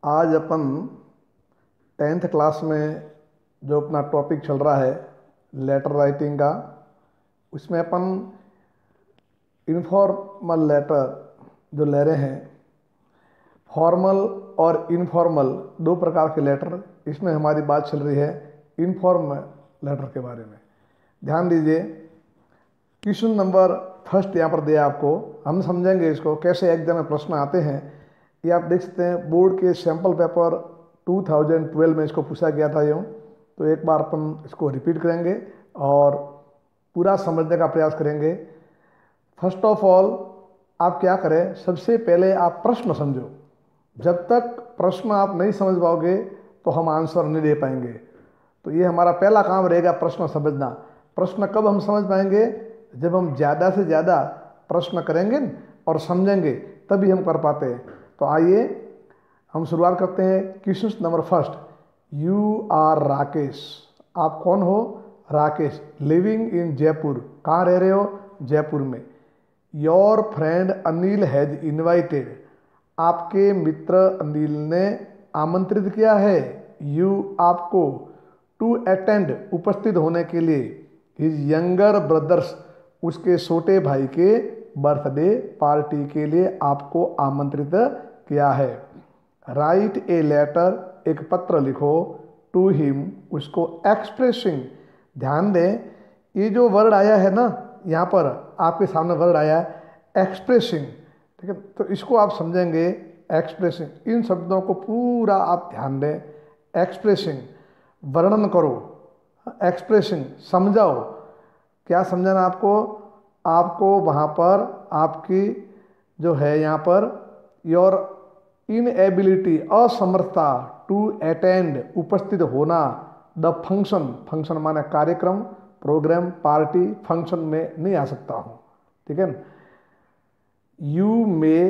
आज अपन 10th class में जो अपना टॉपिक चल रहा है लेटर राइटिंग का, उसमें अपन इनफॉर्मल लेटर जो ले रहे हैं, फॉर्मल और इनफॉर्मल दो प्रकार के लेटर, इसमें हमारी बात चल रही है इनफॉर्मल लेटर के बारे में। ध्यान दीजिए, क्वेश्चन नंबर फर्स्ट यहाँ पर दिया आपको, हम समझेंगे इसको कैसे एग्जाम में प्रश्न आते हैं। ये आप देख सकते हैं बोर्ड के सैम्पल पेपर 2012 में इसको पूछा गया था यूँ। तो एक बार अपन इसको रिपीट करेंगे और पूरा समझने का प्रयास करेंगे। फर्स्ट ऑफ ऑल आप क्या करें, सबसे पहले आप प्रश्न समझो। जब तक प्रश्न आप नहीं समझ पाओगे तो हम आंसर नहीं दे पाएंगे। तो ये हमारा पहला काम रहेगा, प्रश्न समझना। प्रश्न कब हम समझ पाएंगे? जब हम ज़्यादा से ज़्यादा प्रश्न करेंगे और समझेंगे, तभी हम कर पाते हैं। तो आइए हम शुरुआत करते हैं। Question number first, you are Rakesh. आप कौन हो? राकेश। Living in Jaipur. कहाँ रह रहे हो? जयपुर में। Your friend Anil has invited. आपके मित्र अनिल ने आमंत्रित किया है, यू आपको, टू अटेंड उपस्थित होने के लिए, हिज यंगर ब्रदर्स उसके छोटे भाई के बर्थडे पार्टी के लिए आपको आमंत्रित किया है। राइट ए लेटर, एक पत्र लिखो, टू हिम, उसको, एक्सप्रेसिंग। ध्यान दें, ये जो वर्ड आया है ना, यहाँ पर आपके सामने वर्ड आया है एक्सप्रेसिंग, ठीक है। तो इसको आप समझेंगे एक्सप्रेसिंग। इन शब्दों को पूरा आप ध्यान दें। एक्सप्रेसिंग, वर्णन करो। एक्सप्रेसिंग, समझाओ। क्या समझाना आपको? आपको वहाँ पर आपकी जो है यहाँ पर योर इनएबिलिटी, असमर्थता, टू अटेंड, उपस्थित होना, द फंक्शन, फंक्शन माने कार्यक्रम, प्रोग्राम, पार्टी, फंक्शन में नहीं आ सकता हूँ, ठीक है। You may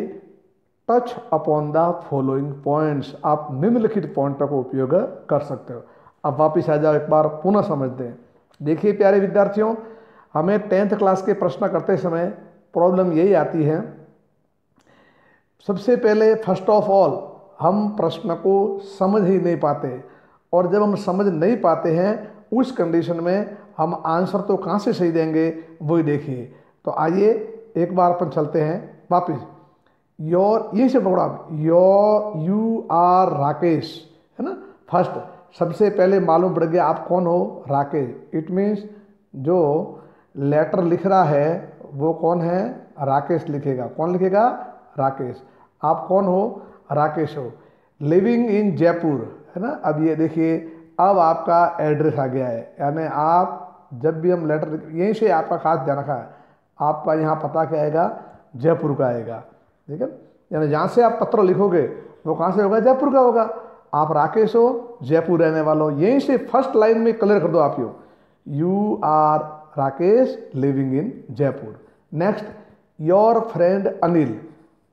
touch upon the following points. आप निम्नलिखित पॉइंटों को उपयोग कर सकते हो। अब वापिस आ जाओ, एक बार पुनः समझते हैं। देखिए प्यारे विद्यार्थियों, हमें 10th क्लास के प्रश्न करते समय प्रॉब्लम यही आती है। सबसे पहले फर्स्ट ऑफ ऑल हम प्रश्न को समझ ही नहीं पाते, और जब हम समझ नहीं पाते हैं उस कंडीशन में हम आंसर तो कहाँ से सही देंगे, वही देखिए। तो आइए एक बार अपन चलते हैं वापिस। योर, यही से पकड़ो आप, योर, यू आर राकेश, है ना। फर्स्ट सबसे पहले मालूम पड़ गया आप कौन हो, राकेश। इट मीन्स जो लेटर लिख रहा है वो कौन है? राकेश लिखेगा। कौन लिखेगा? राकेश। आप कौन हो? राकेश हो। लिविंग इन जयपुर, है ना। अब ये देखिए, अब आपका एड्रेस आ गया है, यानी आप जब भी हम लेटर, यहीं से आपका खास ध्यान रखा है, आपका यहाँ पता क्या आएगा? जयपुर का आएगा, ठीक है। यानी जहाँ से आप पत्र लिखोगे वो कहाँ से होगा? जयपुर का होगा। आप राकेश हो, जयपुर रहने वाला हो, यहीं से फर्स्ट लाइन में क्लियर कर दो आप you are Rakesh living in Jaipur. Next, your friend Anil,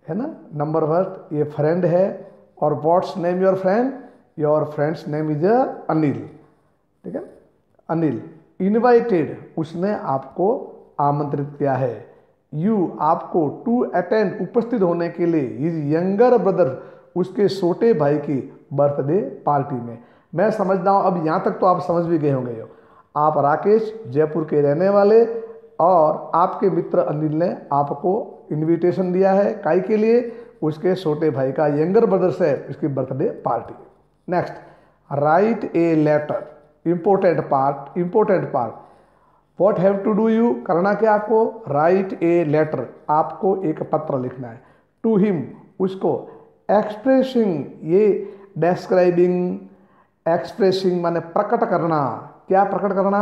है ना। नंबर फर्स्ट, ये फ्रेंड है, और what's name your friend? Your friend's name is Anil, ठीक है। अनिल। इनवाइटेड, उसने आपको आमंत्रित किया है। यू आपको, टू अटेंड, उपस्थित होने के लिए, हिज यंगर ब्रदर, उसके छोटे भाई की बर्थडे पार्टी में। मैं समझता हूँ अब यहाँ तक तो आप समझ भी गए होंगे। आप राकेश, जयपुर के रहने वाले, और आपके मित्र अनिल ने आपको इनविटेशन दिया है, काई के लिए? उसके छोटे भाई का, यंगर ब्रदर से, उसकी birthday party. Next, write a letter, important part, important part. What have to do you, करना क्या आपको? राइट ए लेटर, आपको एक पत्र लिखना है। टू हिम, उसको। एक्सप्रेसिंग, ये डिस्क्राइबिंग, एक्सप्रेसिंग माने प्रकट करना। क्या प्रकट करना?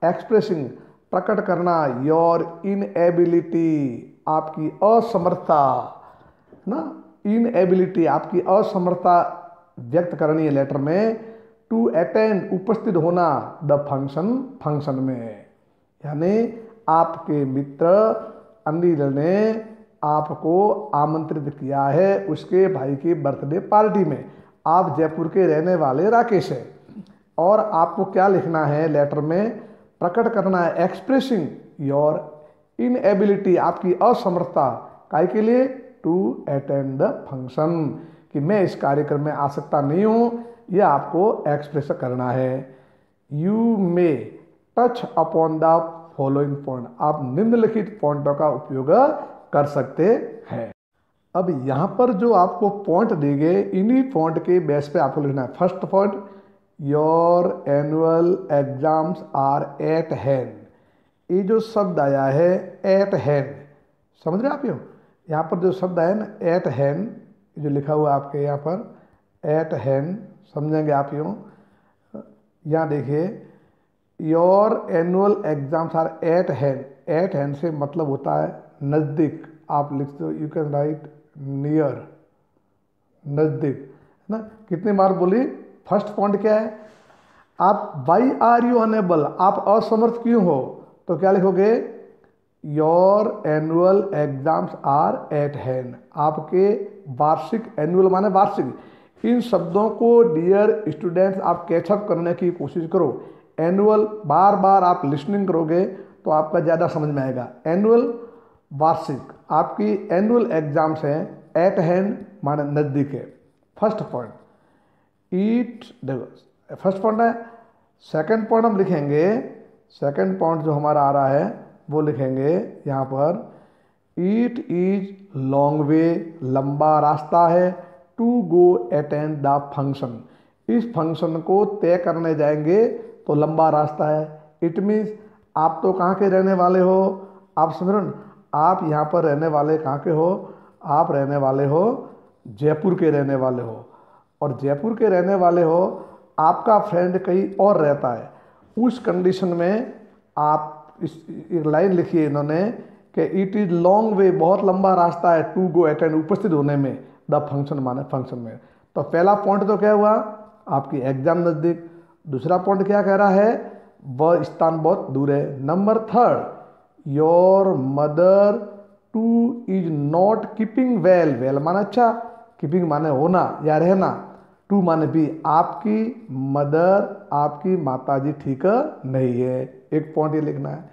एक्सप्रेसिंग, प्रकट करना। योर इनएबिलिटी, आपकी असमर्थता ना। इनएबिलिटी, आपकी असमर्थता व्यक्त करनी है लेटर में। टू अटेंड, उपस्थित होना, द फंक्शन, फंक्शन में। यानी आपके मित्र अनिल ने आपको आमंत्रित किया है उसके भाई की बर्थडे पार्टी में। आप जयपुर के रहने वाले राकेश हैं, और आपको क्या लिखना है लेटर में? प्रकट करना है, एक्सप्रेसिंग योर इनएबिलिटी, आपकी असमर्थता, काय के लिए? टू अटेंड द फंक्शन, कि मैं इस कार्यक्रम में आ सकता नहीं हूँ, यह आपको एक्सप्रेस करना है। You may touch upon the following point, आप निम्नलिखित पॉइंटों का उपयोग कर सकते हैं। अब यहाँ पर जो आपको पॉइंट दिए गए, इन्हीं पॉइंट के बेस पे आपको लिखना है। First point, your annual exams are at hand. ये जो शब्द आया है एट हैंड, समझ रहे आप? यहाँ पर जो शब्द आया ना एट हैंड, जो लिखा हुआ है आपके यहाँ पर एट हैंड, समझेंगे आप यूँ। यहाँ देखिए, your annual exams are at hand. At hand से मतलब होता है नज़दीक। आप लिख दो, यू कैन राइट नियर, नज़दीक, है ना। कितनी बार बोली? फर्स्ट पॉइंट क्या है? आप वाई आर यू अनेबल, आप असमर्थ क्यों हो? तो क्या लिखोगे? Your annual exams are at hand. आपके वार्षिक, एनुअल माने वार्षिक, इन शब्दों को डियर स्टूडेंट्स आप कैचअप करने की कोशिश करो। एनुअल बार बार आप लिसनिंग करोगे तो आपका ज़्यादा समझ में आएगा। एनुअल वार्षिक, आपकी एनुअल एग्जाम्स हैं, एट हैंड माने नज़दीक है। फर्स्ट पॉइंट, ईट, देखो फर्स्ट पॉइंट है। सेकंड पॉइंट हम लिखेंगे, सेकंड पॉइंट जो हमारा आ रहा है वो लिखेंगे यहाँ पर, ईट इज लॉन्ग वे, लंबा रास्ता है, to go attend the function, इस फंक्शन को तय करने जाएंगे तो लंबा रास्ता है। इट मीन्स आप तो कहाँ के रहने वाले हो? आप समझ रहे हो, आप यहाँ पर रहने वाले कहाँ के हो? आप रहने वाले हो जयपुर के रहने वाले हो, और जयपुर के रहने वाले हो, आपका फ्रेंड कहीं और रहता है। उस कंडीशन में आप इस एक लाइन लिखिए इन्होंने कि इट इज़ लॉन्ग वे, बहुत लंबा रास्ता है, टू गो अटेंड, उपस्थित होने में, द फंक्शन माने फंक्शन में। तो पहला पॉइंट तो क्या हुआ? आपकी एग्जाम नज़दीक। दूसरा पॉइंट क्या कह रहा है? वह स्थान बहुत दूर है। Number third, your mother two is not keeping well, well माने अच्छा, कीपिंग माने होना या रहना, टू माने भी, आपकी मदर, आपकी माताजी ठीक नहीं है। एक पॉइंट ये लिखना है।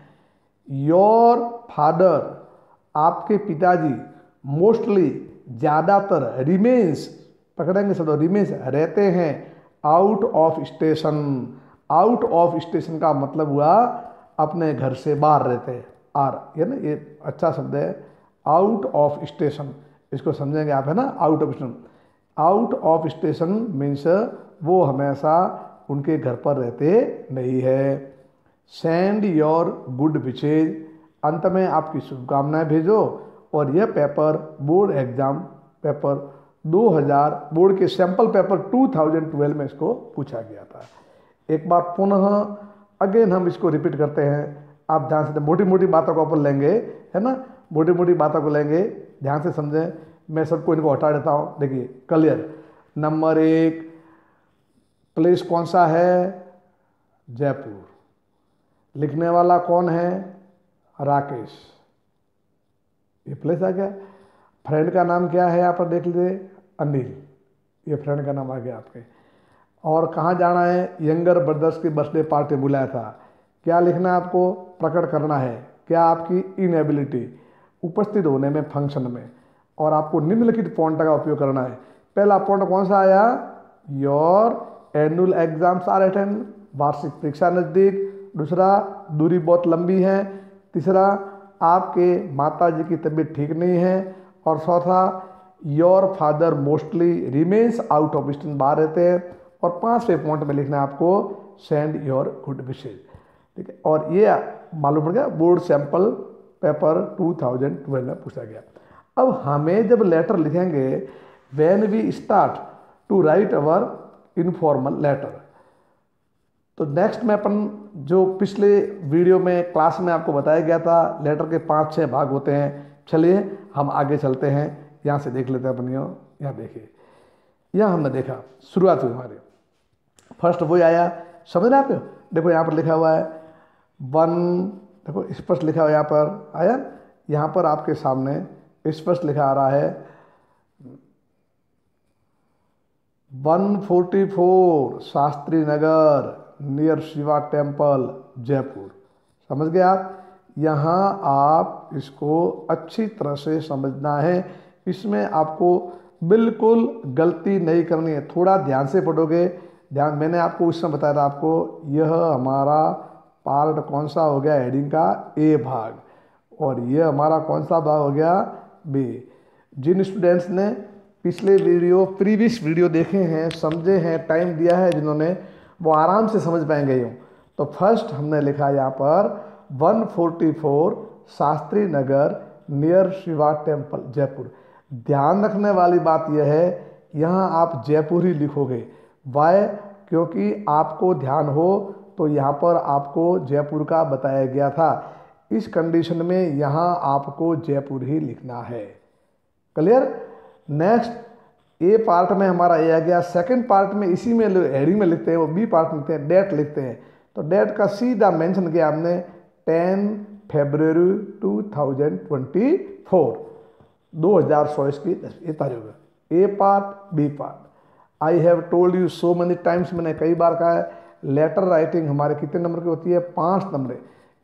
योर फादर, आपके पिताजी, मोस्टली ज़्यादातर, रिमेन्स, पकड़ेंगे सब, रिमेन्स रहते हैं, out of station. Out of station का मतलब हुआ अपने घर से बाहर रहते हैं। आर, ये ना, ये अच्छा शब्द है, आउट ऑफ स्टेशन, इसको समझेंगे आप, है ना। Out of station, out of station means वो हमेशा उनके घर पर रहते नहीं है। सेंड योर गुड विशेज, अंत में आपकी शुभकामनाएं भेजो। और यह paper board exam paper 2000, board के सैंपल पेपर 2012 में इसको पूछा गया था। एक बार पुनः अगेन हम इसको रिपीट करते हैं, आप ध्यान से, मोटी मोटी बातों को अपन लेंगे, है ना, मोटी मोटी बातों को लेंगे, ध्यान से समझें। मैं सबको इनको हटा देता हूँ। देखिए क्लियर, नंबर 1, प्लेस कौन सा है? जयपुर। लिखने वाला कौन है? राकेश, ये प्लेस आ गया। फ्रेंड का नाम क्या है? यहाँ पर देख लीजिए, अनिल, ये फ्रेंड का नाम आ गया आपके। और कहाँ जाना है? यंगर ब्रदर्स की बर्थडे पार्टी बुलाया था। क्या लिखना है आपको? प्रकट करना है क्या? आपकी इनएबिलिटी, उपस्थित होने में फंक्शन में। और आपको निम्नलिखित पॉइंट का उपयोग करना है। पहला पॉइंट कौन सा आया? Your annual exams are at hand, वार्षिक परीक्षा नज़दीक। दूसरा, दूरी बहुत लंबी है। तीसरा, आपके माता जी की तबीयत ठीक नहीं है। और चौथा, your father mostly remains out of station, बाहर रहते हैं। और पांचवें पॉइंट में लिखना है आपको, सेंड योर गुड विशेज, ठीक है। और ये मालूम पड़ गया, बोर्ड सैंपल पेपर 2012 में पूछा गया। अब हमें जब लेटर लिखेंगे, when we start to write our informal letter, तो नेक्स्ट में अपन जो पिछले वीडियो में क्लास में आपको बताया गया था, लेटर के 5-6 भाग होते हैं। चलिए हम आगे चलते हैं, यहाँ से देख लेते हैं अपन। यहाँ देखिए, यहाँ हमने देखा शुरुआत हुई हमारे, फर्स्ट वही आया, समझ रहे आप? देखो यहाँ पर लिखा हुआ है 1, देखो स्पष्ट लिखा हुआ यहाँ पर आया, यहाँ पर आपके सामने स्पष्ट लिखा आ रहा है 144 शास्त्री नगर नियर शिवा टेम्पल जयपुर। समझ गए आप? यहाँ आप इसको अच्छी तरह से समझना है। इसमें आपको बिल्कुल गलती नहीं करनी है, थोड़ा ध्यान से पढ़ोगे। ध्यान, मैंने आपको उस समय बताया था आपको, यह हमारा पार्ट कौन सा हो गया हेडिंग का, ए भाग, और यह हमारा कौन सा भाग हो गया, बी। जिन स्टूडेंट्स ने पिछले वीडियो प्रीवियस वीडियो देखे हैं, समझे हैं, टाइम दिया है जिन्होंने, वो आराम से समझ पाएंगे यूँ। तो फर्स्ट हमने लिखा यहाँ पर 144 शास्त्री नगर नियर शिवा टेम्पल जयपुर। ध्यान रखने वाली बात यह है, यहाँ आप जयपुर ही लिखोगे। वाई? क्योंकि आपको ध्यान हो तो यहाँ पर आपको जयपुर का बताया गया था। इस कंडीशन में यहाँ आपको जयपुर ही लिखना है। क्लियर? नेक्स्ट ए पार्ट में हमारा ये आ गया। सेकंड पार्ट में इसी में हेडिंग में लिखते हैं, वो बी पार्ट में लिखते हैं, डेट लिखते हैं। तो डेट का सीधा मेंशन किया हमने 10 फरवरी 2024, 2024 की ये तारीख है। A part, B part. I have told you so many times, मैंने कई बार कहा है, लेटर राइटिंग हमारे कितने नंबर की होती है, 5 नंबर।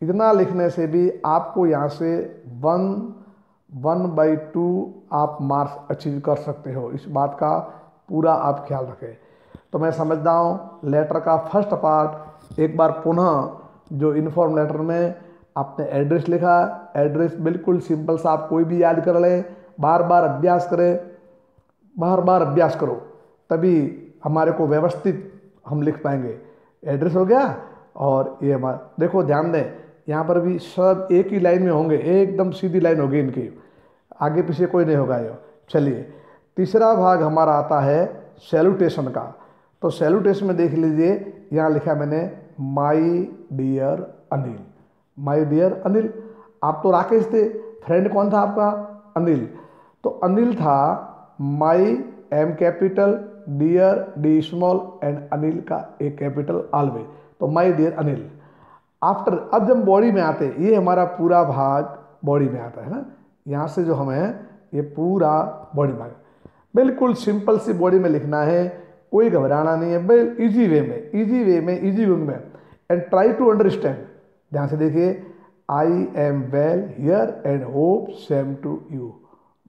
इतना लिखने से भी आपको यहाँ से 1/2 आप मार्क्स अचीव कर सकते हो। इस बात का पूरा आप ख्याल रखें। तो मैं समझता हूँ लेटर का फर्स्ट पार्ट एक बार पुनः, जो इन्फॉर्म लेटर में आपने एड्रेस लिखा, एड्रेस बिल्कुल सिंपल सा आप कोई भी याद कर लें, बार बार अभ्यास करें, बार बार अभ्यास करो, तभी हमारे को व्यवस्थित हम लिख पाएंगे। एड्रेस हो गया, और ये हमारा देखो ध्यान दें, यहाँ पर भी सब एक ही लाइन में होंगे, एकदम सीधी लाइन होगी इनकी, आगे पीछे कोई नहीं होगा ये। चलिए, तीसरा भाग हमारा आता है सैल्यूटेशन का। तो सैल्यूटेशन में देख लीजिए, यहाँ लिखा मैंने my dear Anil. My dear Anil, आप तो राकेश थे, फ्रेंड कौन था आपका, अनिल। तो अनिल था, my M capital, dear D small, and Anil का ए कैपिटल ऑलवेज। तो माय डियर अनिल। आफ्टर, अब जब बॉडी में आते, ये हमारा पूरा भाग बॉडी में आता है ना, यहाँ से जो हमें ये पूरा बॉडी में, बिल्कुल सिंपल सी बॉडी में लिखना है, कोई घबराना नहीं है, बिल्कुल इजी वे में, इजी वे में। And try to understand. ध्यान से देखिए, I am well here and hope same to you.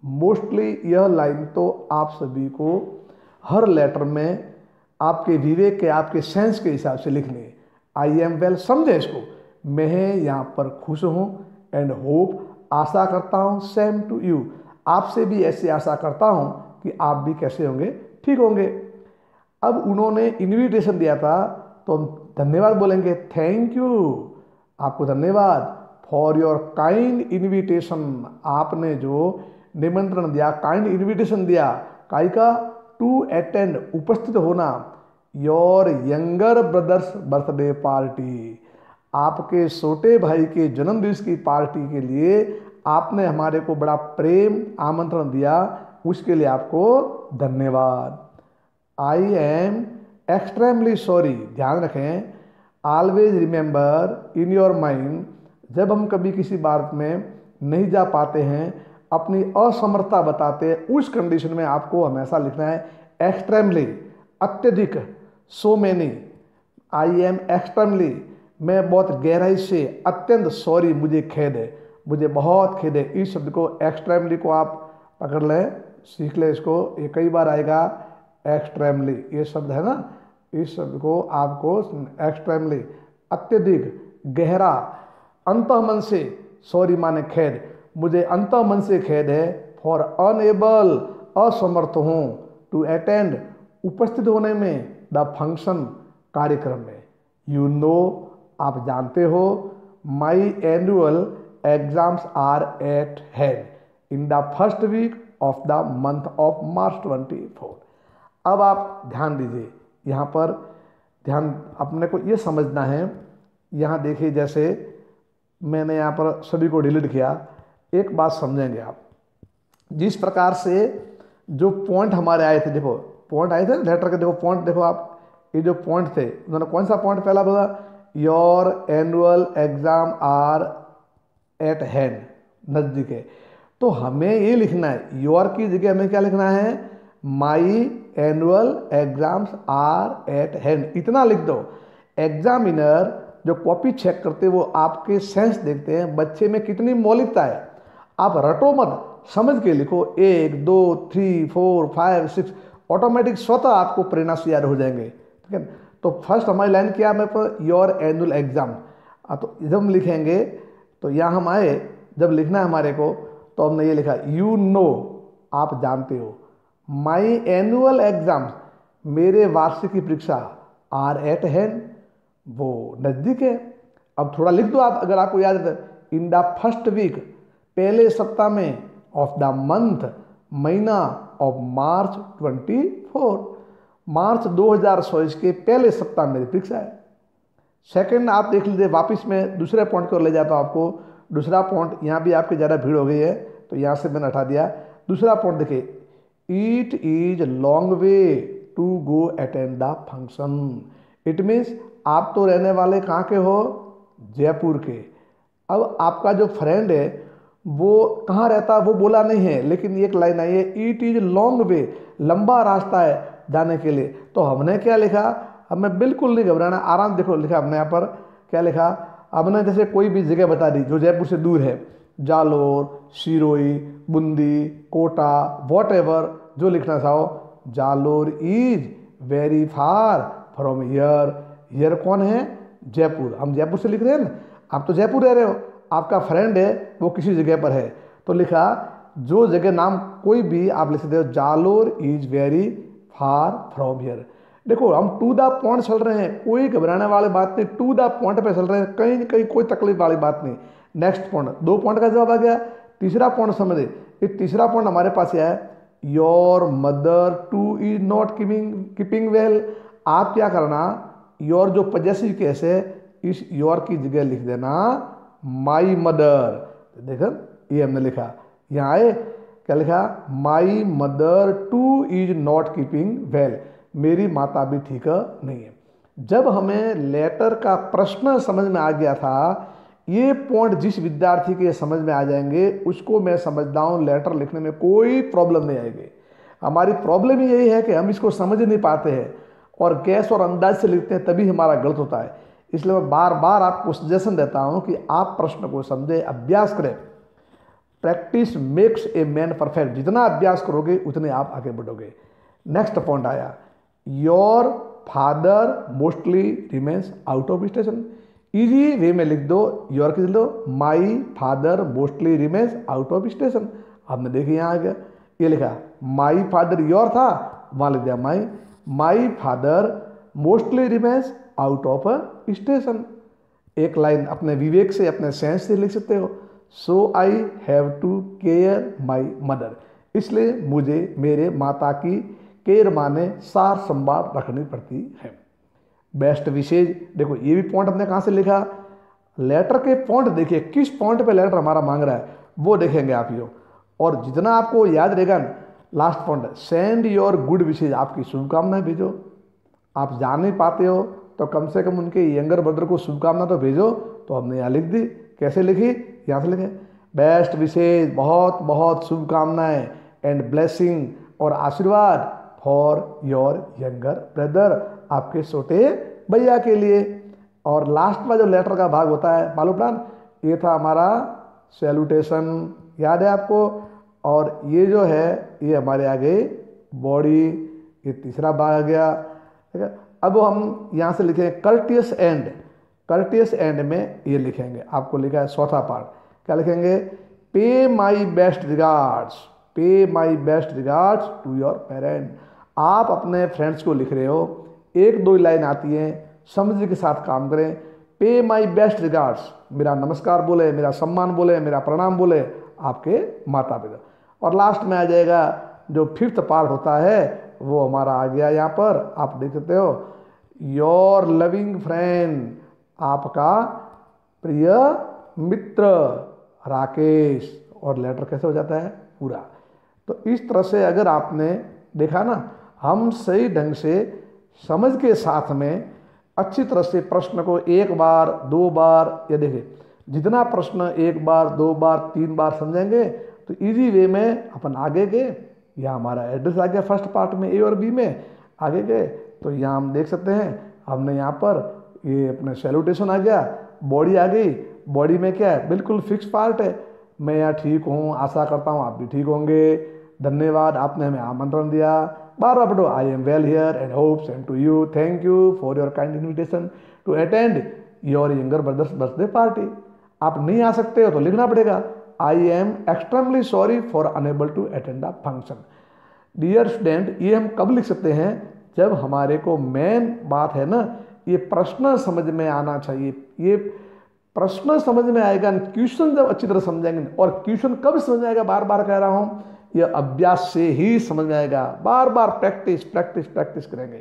Mostly यह लाइन तो आप सभी को हर लेटर में आपके विवेक के, आपके सेंस के हिसाब से लिखनी है। आई एम वेल, समझे इसको, मैं यहाँ पर खुश हूँ, एंड होप, आशा करता हूँ, सेम टू यू, आपसे भी ऐसे आशा करता हूँ कि आप भी कैसे होंगे, ठीक होंगे। अब उन्होंने इन्विटेशन दिया था, तो हम धन्यवाद बोलेंगे, थैंक यू, आपको धन्यवाद, फॉर योर काइंड इन्विटेशन, आपने जो निमंत्रण दिया, काइंड इन्विटेशन दिया, काई का, टू अटेंड, उपस्थित होना, your younger brothers birthday party, आपके छोटे भाई के जन्मदिवस की पार्टी के लिए आपने हमारे को बड़ा प्रेम आमंत्रण दिया, उसके लिए आपको धन्यवाद। आई एम एक्सट्रीमली सॉरी, ध्यान रखें, always remember in your mind, जब हम कभी किसी बात में नहीं जा पाते हैं, अपनी असमर्थता बताते हैं, उस कंडीशन में आपको हमेशा लिखना है एक्सट्रीमली, अत्यधिक, so many, I am extremely, मैं बहुत गहराई से, अत्यंत सॉरी, मुझे खेद है, मुझे बहुत खेद है। इस शब्द को, एक्सट्रीमली को आप पकड़ लें, सीख लें इसको, ये कई बार आएगा, एक्सट्रीमली ये शब्द है ना, इस शब्द को आपको एक्सट्रीमली, अत्यधिक, गहरा, अंतःमन से, सॉरी माने खेद, मुझे अंतःमन से खेद है, फॉर अनएबल, असमर्थ हूँ, टू अटेंड, उपस्थित होने में, द फंक्शन, कार्यक्रम में, यू नो, आप जानते हो, my annual exams are at hand in the first week of the month of March 24। अब आप ध्यान दीजिए, यहाँ पर ध्यान अपने को ये समझना है। यहाँ देखिए, जैसे मैंने यहाँ पर सभी को डिलीट किया, एक बात समझेंगे आप, जिस प्रकार से जो पॉइंट हमारे आए थे, देखो पॉइंट आए थे लेटर के, देखो पॉइंट देखो आप, ये जो पॉइंट थे, उन्होंने कौन सा पॉइंट पहला बोला, your annual exam are at hand, नज़दीक है। तो हमें ये लिखना है, योर की जगह हमें क्या लिखना है, my annual exams are at hand, इतना लिख दो। एग्जामिनर जो कॉपी चेक करते हैं, वो आपके सेंस देखते हैं, बच्चे में कितनी मौलिकता है। आप रटो मत, समझ के लिखो, 1 2 3 4 5 6, ऑटोमेटिक स्वतः आपको प्रेरणा से याद हो जाएंगे। ठीक है, तो फर्स्ट हमारी लाइन क्या है, पर योर एनुअल एग्जाम। तो जब हम लिखेंगे तो यहाँ हम आए, जब लिखना है हमारे को तो हमने ये लिखा यू नो, आप जानते हो, माई एनुअल एग्जाम, मेरे वार्षिक परीक्षा, आर एट हैंड, वो नज़दीक है। अब थोड़ा लिख दो आप, अगर आपको याद है तो, इन द फर्स्ट वीक, पहले सप्ताह में, ऑफ द मंथ, महीना, ऑफ मार्च 24, मार्च 2024 के पहले सप्ताह मेरी परीक्षा है। सेकंड आप देख लीजिए, वापस में दूसरे पॉइंट को ले जाता हूँ आपको। दूसरा पॉइंट, यहाँ भी आपकी ज़्यादा भीड़ हो गई है तो यहाँ से मैंने हटा दिया। दूसरा पॉइंट देखिए, it is long way to go attend the function. It means आप तो रहने वाले कहाँ के हो, जयपुर के। अब आपका जो फ्रेंड है वो कहाँ रहता है वो बोला नहीं है, लेकिन एक लाइन आई है, इट इज लॉन्ग वे, लंबा रास्ता है जाने के लिए। तो हमने क्या लिखा, हमें बिल्कुल नहीं घबराना, आराम, देखो लिखा हमने यहाँ पर क्या लिखा, हमने जैसे कोई भी जगह बता दी जो जयपुर से दूर है, जालोर, सिरोही, बूंदी, कोटा, वॉट एवर जो लिखना चाहो। Jalore is very far from here. Here कौन है, जयपुर, हम जयपुर से लिख रहे हैं ना, आप तो जयपुर रह रहे हो, आपका फ्रेंड है वो किसी जगह पर है, तो लिखा जो जगह नाम कोई भी आप लिख सकते हो, Jalore is very far from here. देखो हम टू द पॉइंट चल रहे हैं, कोई घबराने वाली बात नहीं, टू द पॉइंट पे चल रहे हैं, कहीं कहीं कोई तकलीफ वाली बात नहीं। नेक्स्ट पॉइंट, 2 पॉइंट का जवाब आ गया। तीसरा पॉइंट समझे, ये तीसरा पॉइंट हमारे पास क्या है, your mother two is not keeping well. आप क्या करना, योर जो पजेसिव केस है, इस योर की जगह लिख देना माई मदर। देखो ये हमने लिखा, यहाँ आए क्या लिखा, my mother two is not keeping well, मेरी माता भी ठीक नहीं है। जब हमें लेटर का प्रश्न समझ में आ गया था, ये पॉइंट जिस विद्यार्थी के समझ में आ जाएंगे उसको मैं समझता हूँ लेटर लिखने में कोई प्रॉब्लम नहीं आएगी। हमारी प्रॉब्लम ही यही है कि हम इसको समझ नहीं पाते हैं और गैस और अंदाज से लिखते हैं, तभी हमारा गलत होता है। इसलिए मैं बार बार आपको सजेशन देता हूँ कि आप प्रश्न को समझें, अभ्यास करें। Practice makes a man perfect, जितना अभ्यास करोगे उतने आप आगे बढ़ोगे। नेक्स्ट पॉइंट आया, your father mostly remains out of station. Easy way में लिख दो, योर की लिख दो, माई father mostly remains out of station. आपने देखिए यहाँ आ गया, ये लिखा माई फादर, योर था वहाँ लिख दिया my, my father mostly remains out of station. एक लाइन अपने विवेक से, अपने सेंस से लिख सकते हो, so I have to care my mother, इसलिए मुझे मेरे माता की केयर माने सार संभाल रखनी पड़ती है। बेस्ट विशेष, देखो ये भी पॉइंट हमने कहाँ से लिखा, लेटर के पॉइंट देखिए, किस पॉइंट पे लेटर हमारा मांग रहा है वो देखेंगे आप यो, और जितना आपको याद रहेगा। Last point, send your good wishes, आपकी शुभकामनाएं भेजो। आप जान नहीं पाते हो तो कम से कम उनके यंगर ब्रदर को शुभकामना तो भेजो। तो हमने यहाँ लिख दी, कैसे लिखी, यहाँ से लिखे, बेस्ट विशेष, बहुत बहुत शुभकामनाएं एंड ब्लेसिंग और आशीर्वाद फॉर योर यंगर ब्रदर, आपके छोटे भैया के लिए। और लास्ट में जो लेटर का भाग होता है मालूम प्लान, ये था हमारा सैल्यूटेशन, याद है आपको। और ये जो है ये हमारे आगे बॉडी, ये तीसरा भाग आ गया, ठीक है। अब हम यहाँ से लिखें कर्टियस एंड, कर्टियस एंड में ये लिखेंगे, आपको लिखा है चौथा पार्ट, क्या लिखेंगे, पे my best regards, pay my best regards to your parent. आप अपने फ्रेंड्स को लिख रहे हो, 1-2 लाइन आती हैं, समझ के साथ काम करें। पे माई बेस्ट रिगार्ड्स, मेरा नमस्कार बोले, मेरा सम्मान बोले, मेरा प्रणाम बोले आपके माता पिता। और लास्ट में आ जाएगा जो 5th पार्ट होता है वो हमारा आ गया यहाँ पर, आप देख सकते हो, योर लविंग फ्रेंड, आपका प्रिय मित्र राकेश। और लेटर कैसे हो जाता है पूरा। तो इस तरह से अगर आपने देखा ना, हम सही ढंग से समझ के साथ में अच्छी तरह से प्रश्न को 1 बार 2 बार, या देखिए जितना प्रश्न 1 बार 2 बार 3 बार समझेंगे तो इजी वे में अपन आगे गए। यहाँ हमारा एड्रेस आ गया फर्स्ट पार्ट में, ए और बी में आगे गए। तो यहाँ हम देख सकते हैं, हमने यहाँ पर ये अपने सैल्यूटेशन आ गया, बॉडी आ गई, बॉडी में क्या है, बिल्कुल फिक्स पार्ट है, मैं यहाँ ठीक हूँ, आशा करता हूँ आप भी ठीक होंगे, धन्यवाद आपने हमें आमंत्रण दिया, बार बार पढ़ो, I am well here and hope same to you, thank you for your kind invitation to attend your younger brothers birthday party. आप नहीं आ सकते हो तो लिखना पड़ेगा, I am extremely sorry for unable to attend the function. Dear student, ये हम कब लिख सकते हैं, जब हमारे को मेन बात है ना, ये प्रश्न समझ में आना चाहिए। ये प्रश्न समझ में आएगा, क्वेश्चन जब अच्छी तरह समझेंगे, और क्वेश्चन कब समझ में आएगा, बार बार कह रहा हूँ, ये अभ्यास से ही समझ में आएगा, बार बार प्रैक्टिस प्रैक्टिस प्रैक्टिस करेंगे,